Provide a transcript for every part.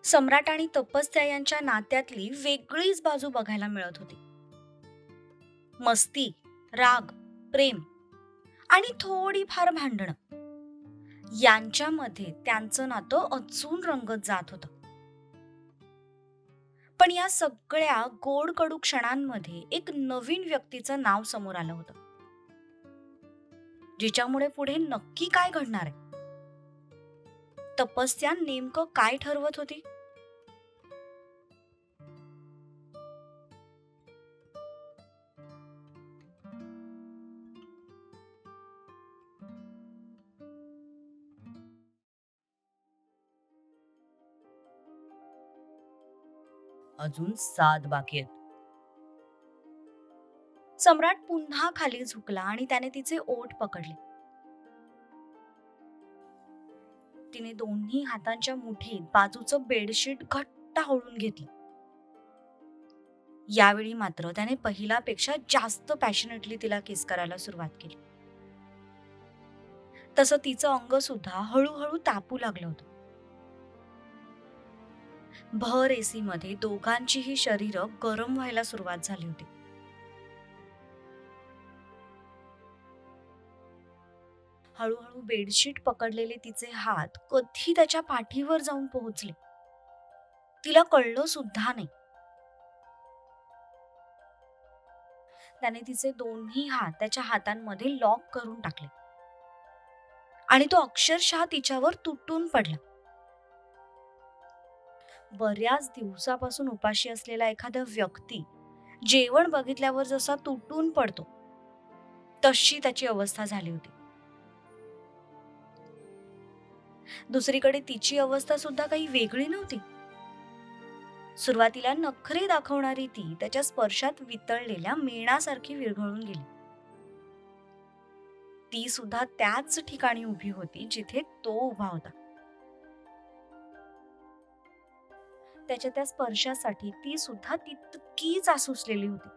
सम्राट आणि तपस्या यांच्या नात्यातली वेगळीच बाजू बघायला मिळत होती. मस्ती, राग, प्रेम आणि थोडीफार भांडणं यांच्यामध्ये त्यांचं नातं अजून रंगत जात होतं. पण या सगळ्या गोड कडू क्षणांमध्ये एक नवीन व्यक्तीचं नाव समोर आलं होतं, जिच्यामुळे पुढे नक्की काय घडणार आहे. तपस्या नेमकं काय ठरवत होती? अजून 7 बाकी आहेत. सम्राट पुन्हा खाली झुकला आणि त्याने तिचे ओठ पकडले. तिने दोन्ही हातांच्या मुठीत बाजूचं बेडशीट घट्ट आवळून घेतलं. यावेळी मात्र त्याने पहिल्यापेक्षा जास्त पॅशनेटली तिला किस करायला सुरुवात केली. तसं तिचं अंग सुद्धा हळूहळू तापू लागलं होतं. भर एसी मध्ये दोघांचीही शरीरं गरम व्हायला सुरुवात झाली होती. हळूहळू बेडशीट पकडलेले तिचे हात कधी त्याच्या पाठीवर जाऊन पोहोचले, तिला कळलं सुद्धा नाही. त्याने तिचे दोन्ही हात त्याच्या हातांमध्ये लॉक करून टाकले आणि तो अक्षरशः तिच्यावर तुटून पडला. बऱ्याच दिवसापासून उपाशी असलेला एखादा व्यक्ती जेवण बघितल्यावर जसा तुटून पडतो, तशी त्याची अवस्था झाली होती. दुसरीकडे तिची अवस्था सुद्धा काही वेगळी नव्हती. सुरुवातीला नखरे दाखवणारी ती त्याच्या स्पर्शात वितळलेल्या मेणासारखी विरघळून गेली. ती सुद्धा त्याच ठिकाणी उभी होती जिथे तो उभा होता. त्याच्या त्या स्पर्शासाठी ती सुद्धा तितकीच आसुसलेली होती.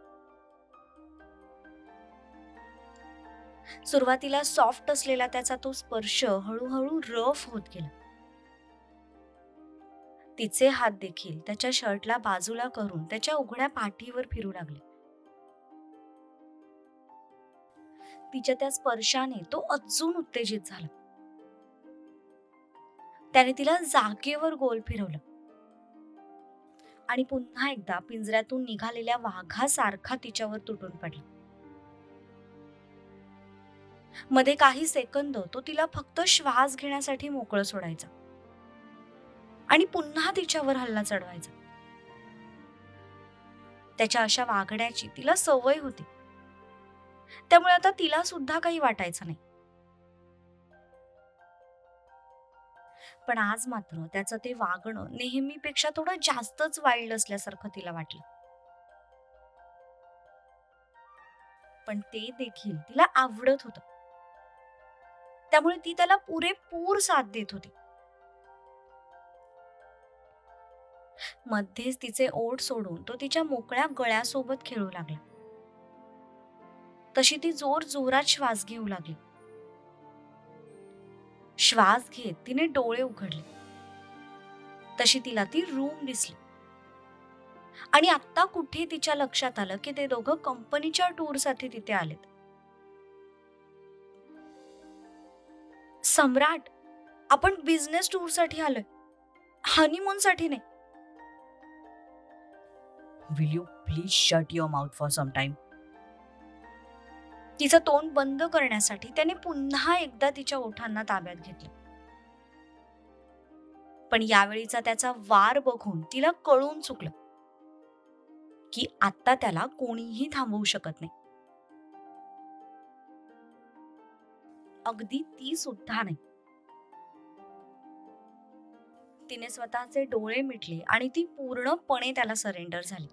सुरुवातीला सॉफ्ट असलेला त्याचा तो स्पर्श हळूहळू रफ होत गेला. तिचे हात देखील त्याच्या शर्टला बाजूला करून त्याच्या उघड्या पाठीवर फिरू लागले. तिच्या त्या स्पर्शाने तो अजून उत्तेजित झाला. त्याने तिला जागेवर गोल फिरवलं आणि पुन्हा एकदा पिंजऱ्यातून निघालेल्या वाघासारखा तिच्यावर तुटून पडला. मध्ये काही सेकंद तो तिला फक्त श्वास घेण्यासाठी मोकळं सोडायचा आणि पुन्हा तिच्यावर हल्ला चढवायचा. त्याच्या अशा वागण्याची तिला सवय होती, त्यामुळे आता तिला सुद्धा काही वाटायचं नाही. पण आज मात्र त्याचं ते वागणं नेहमीपेक्षा थोडं जास्तच वाईल्ड असल्यासारखं तिला वाटलं. पण ते देखील तिला आवडत होतं, त्यामुळे ती त्याला पुरेपूर साथ देत होती. मध्येच तिचे ओठ सोडून तो तिच्या मोकळ्या गळ्यासोबत खेळू लागला. तशी ती जोर जोरात श्वास घेऊ लागली. श्वास घेत तिने डोळे उघडले. तशी तिला ती रूम दिसली आणि आता कुठे तिच्या लक्षात आलं की ते दोघं कंपनीच्या टूरसाठी तिथे आलेत. सम्राट, आपण बिझनेस टूरसाठी आलोय, हनीमून साठी नाही. Will you please shut your mouth for some time? तिचं तोंड बंद करण्यासाठी त्याने पुन्हा एकदा तिच्या ओठांना ताब्यात घेतलं. पण यावेळीचा त्याचा वार बघून तिला कळून चुकलं की आता त्याला कोणीही थांबवू शकत नाही. अगदी ती सुद्धा नाही. तिने स्वतःचे डोळे मिटले आणि ती पूर्णपणे त्याला सरेंडर झाली.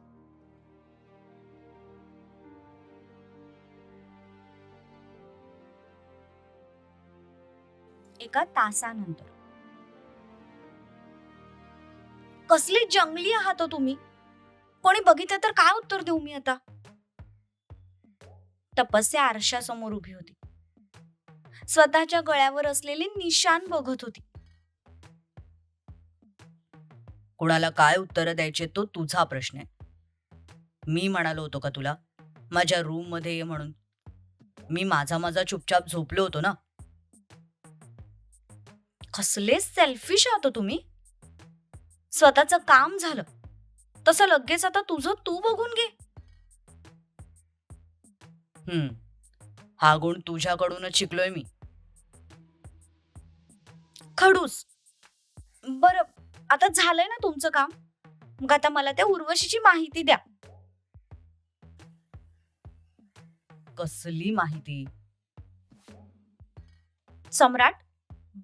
एका तासानंतर, कसली जंगली आहात हो तुम्ही, कोणी बघितलं तर काय उत्तर देऊ मी आता? तपस्या आरशासमोर उभी होती. स्वतःच्या गळ्यावर असलेले निशाण बघत होती. कोणाला काय उत्तरं द्यायचे तो तुझा प्रश्न आहे. मी म्हणालो होतो का तुला माझ्या रूम मध्ये ये म्हणून? मी माझा माझा चुपचाप झोपलो होतो ना. कसले सेल्फिश आहात हो तुम्ही. स्वतःचं काम झालं तसं लगेच आता तुझं तू बघून घे. हा गुण तुझ्याकडूनच शिकलोय मी. खडूस. बरं, आता झालंय ना तुमचं काम, मग आता मला त्या उर्वशीची माहिती द्या. कसली माहिती? सम्राट,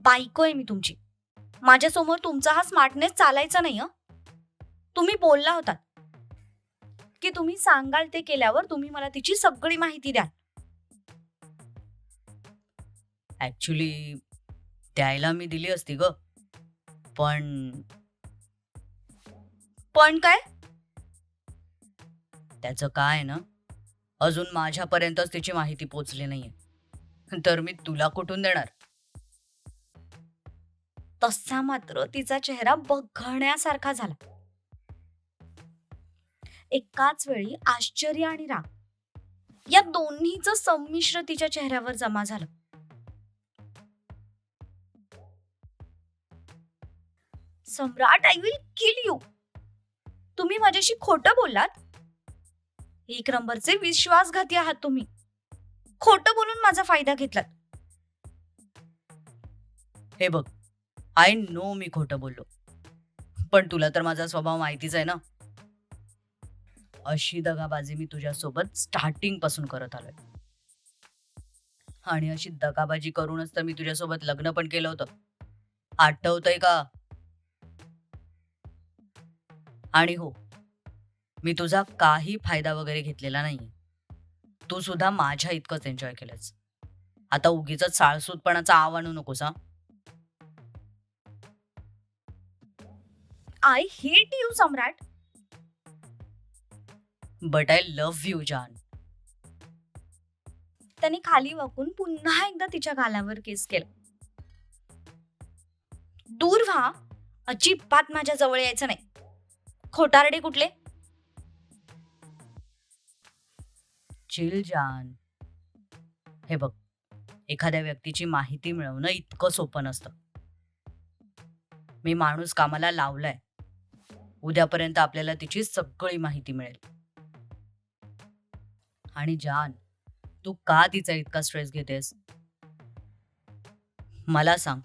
बायको आहे मी तुमची. माझ्यासमोर तुमचा हा स्मार्टनेस चालायचा नाही. तुम्ही बोलला होता की तुम्ही सांगाल ते केल्यावर तुम्ही मला तिची सगळी माहिती द्या. ऍक्च्युली द्यायला मी दिली असती ग, पण पण काय? त्याचं काय ना, अजून माझ्यापर्यंतच तिची माहिती पोचली नाहीये, तर मी तुला कुठून देणार? तसा मात्र तिचा चेहरा बघण्यासारखा झाला. एकाच वेळी आश्चर्य आणि राग या दोन्हीचं संमिश्र तिच्या चेहऱ्यावर जमा झालं. सम्राट, आय विल किल यू. तुम्ही माझ्याशी खोटं बोललात. एक नंबरचे विश्वासघाती आहात तुम्ही. खोटं बोलून माझा फायदा घेतलात. हे बघ, आय नो मी खोटं बोललो, पण तुला तर माझा स्वभाव माहितीच आहे ना. अशी दगाबाजी मी तुझ्यासोबत स्टार्टिंग पासून करत आलोय, आणि अशी दगाबाजी करूनच तर मी तुझ्यासोबत लग्न पण केलं होतं. आठवतंय का? आणि हो, मी तुझा काही फायदा वगैरे घेतलेला नाहीये. तू सुद्धा माझ्या इतकंच एन्जॉय केलंस. आता उगीच साळसूतपणाचा आव आणू नकोस हा. I hate you Samrat. But I love you जान. त्याने खाली वाकून पुन्हा एकदा तिच्या गालावर केस केला. दूर व्हा. अजिबात माझ्या जवळ यायचं नाही. खोटारडे कुठले. चिल जान. हे बघ, एखाद्या व्यक्तीची माहिती मिळवणं इतकं सोपं नसतं. मी माणूस कामाला लावलाय. उद्यापर्यंत आपल्याला तिची सगळी माहिती मिळेल. आणि जान, तू का तिचा इतका स्ट्रेस घेतेस? मला सांग,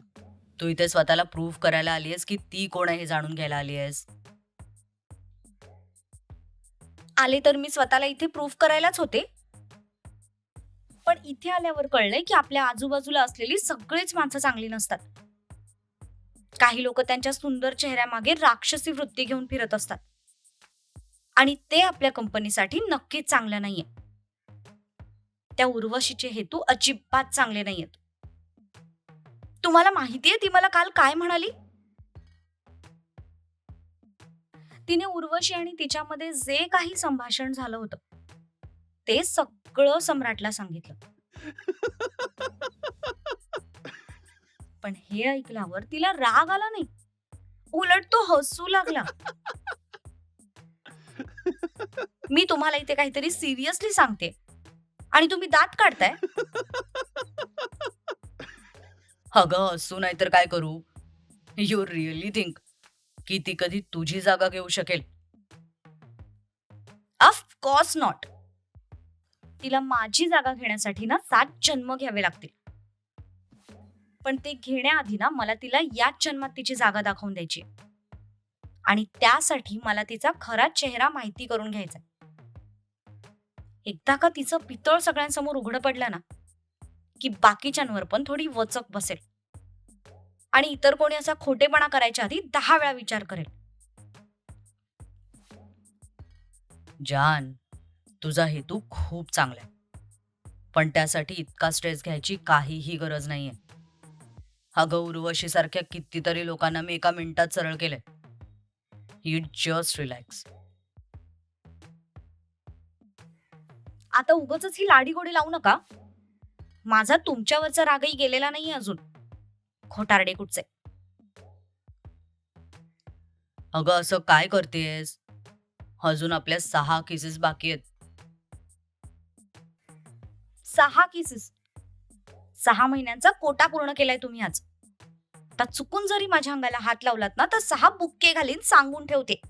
तू इथे स्वतःला प्रूव्ह करायला आली आहेस की ती कोण आहे हे जाणून घ्यायला आली आहेस? आले तर मी स्वतःला इथे प्रूफ करायलाच होते. पण इथे आल्यावर कळलंय की आपल्या आजूबाजूला असलेली सगळीच माणसं चांगली नसतात. काही लोक त्यांच्या सुंदर चेहऱ्यामागे राक्षसी वृत्ती घेऊन फिरत असतात, आणि ते आपल्या कंपनीसाठी नक्कीच चांगलं नाहीये. त्या उर्वशीचे हेतू अजिबात चांगले नाहीयेत. तुम्हाला माहितीये ती मला काल काय म्हणाली? तिने उर्वशी आणि तिच्यामध्ये जे काही संभाषण झालं होतं ते सगळं सम्राटला सांगितलं. पण हे ऐकल्यावर तिला राग आला नाही, उलट तो हसू लागला. मी तुम्हाला इथे काहीतरी सिरियसली सांगते आणि तुम्ही दात काढताय. अगं, हसू नाही तर काय करू? यू रिअली थिंक की ती कधी तुझी जागा घेऊ शकेल? Of course not. तिला माझी जागा घेण्यासाठी ना 7 जन्म घ्यावे लागतील. पण ते घेण्याआधी ना मला तिला याच जन्मात तिची जागा दाखवून द्यायची, आणि त्यासाठी मला तिचा खरा चेहरा माहिती करून घ्यायचा. एकदा का तिचं पितळ सगळ्यांसमोर उघडं पडलं ना की बाकीच्यांवर पण थोडी वचक बसेल, आणि इतर कोणी असा खोटेपणा करायच्या आधी 10 वेळा विचार करेल. जान, तुझा हेतू खूप चांगला आहे, पण त्यासाठी इतका स्ट्रेस घ्यायची काहीही गरज नाहीये. अगं, उर्वशी सारख्या कितीतरी लोकांना मी एका मिनिटात सरळ केलंय. You just relax. आता उगाचच ही लाडी गोडी लावू नका. माझा तुमच्यावरचा रागही गेलेला नाहीये अजून. खोटारडे कुठचे. अगं असं काय करतेस? अजून आपल्या 6 केसेस बाकी आहेत. 6 केसेस, 6 महिन्यांचा कोटा पूर्ण केलाय तुम्ही आज. आता चुकून जरी माझ्या अंगाला हात लावलात ना तर 6 बुक्के घालीन, सांगून ठेवते.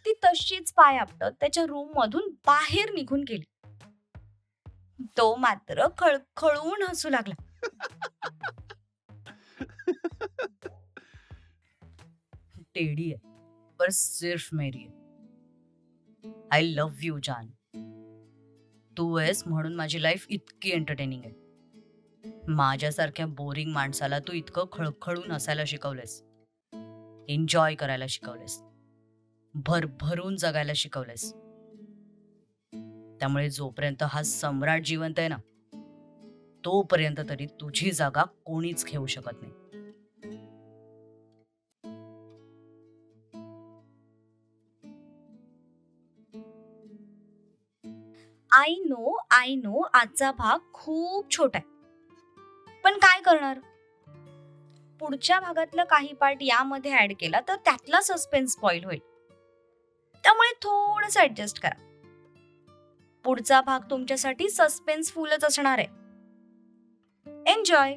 ती तशीच पाय आपटत त्याच्या रूम मधून बाहेर निघून गेली. तो मात्र खळखळून हसू लागला. टेडी आहे, पर सिर्फ मेरी है. आय लव्ह यू जान. तू आहेस म्हणून माझी लाईफ इतकी एंटरटेनिंग आहे. माझ्यासारख्या बोरिंग माणसाला तू इतकं खळखळून हसायला शिकवलंयस, एन्जॉय करायला शिकवलंयस, भरभरून जगायला शिकवलंयस. त्यामुळे जोपर्यंत हा सम्राट जिवंत आहे ना, तोपर्यंत तरी तुझी जागा कोणीच घेऊ शकत नाही. आय नो आजचा भाग खूप छोटा आहे. पण काय करणार? पुढच्या भागातलं काही पार्ट यामध्ये ऍड केला तर त्यातला सस्पेन्स स्पॉइल होईल. त्यामुळे थोडंसं ऍडजस्ट करा. पुढचा भाग तुमच्यासाठी सस्पेन्सफुलच असणार आहे. एन्जॉय.